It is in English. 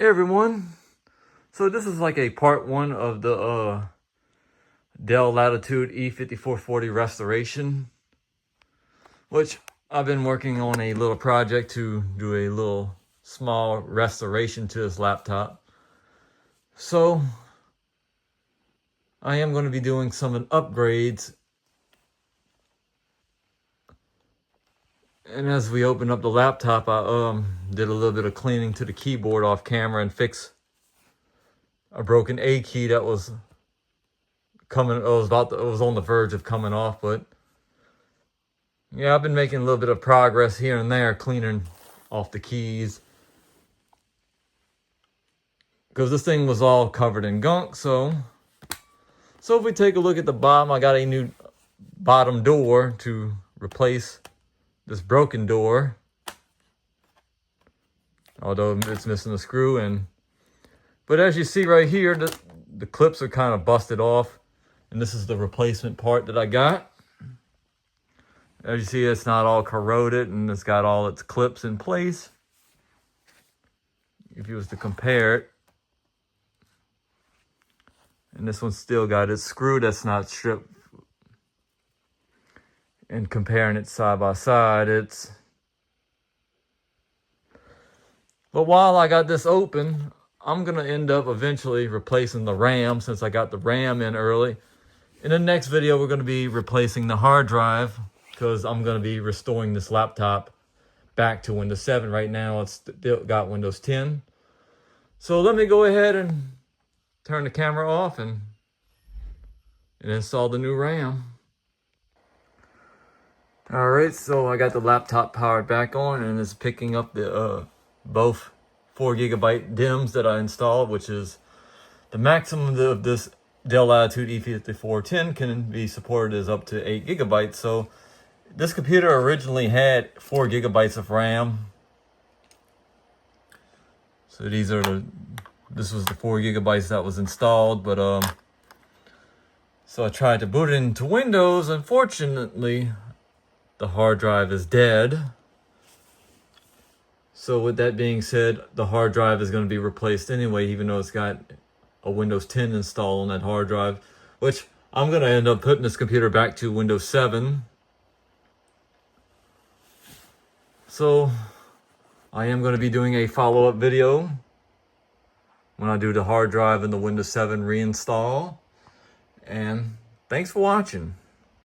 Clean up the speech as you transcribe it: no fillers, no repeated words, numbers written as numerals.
Hey everyone, so this is like a part one of the Dell Latitude E5410 restoration, which I've been working on a little project to do a little small restoration to this laptop. So I am going to be doing some upgrades, and as we opened up the laptop, I did a little bit of cleaning to the keyboard off camera and fixed a broken A key that was was on the verge of coming off. But yeah, I've been making a little bit of progress here and there, cleaning off the keys, because this thing was all covered in gunk. So if we take a look at the bottom, I got a new bottom door to replace this broken door, although it's missing a screw. But as you see right here, the clips are kind of busted off, and this is the replacement part that I got. As you see, it's not all corroded, and it's got all its clips in place. If you was to compare it, and this one's still got its screw that's not stripped. And comparing it side by side, but while I got this open, I'm gonna end up eventually replacing the RAM, since I got the RAM in early. In the next video, we're gonna be replacing the hard drive, because I'm gonna be restoring this laptop back to Windows 7. Right now, it's still got Windows 10. So let me go ahead and turn the camera off and install the new RAM. All right, so I got the laptop powered back on, and it's picking up the both 4GB DIMMs that I installed, which is the maximum of this Dell Latitude E5410 can be supported is up to 8GB. So this computer originally had 4GB of RAM. So this was the 4GB that was installed, but so I tried to boot it into Windows. Unfortunately, the hard drive is dead. So with that being said, the hard drive is going to be replaced anyway, even though it's got a Windows 10 installed on that hard drive, which I'm going to end up putting this computer back to Windows 7. So I am going to be doing a follow-up video when I do the hard drive and the Windows 7 reinstall. And thanks for watching.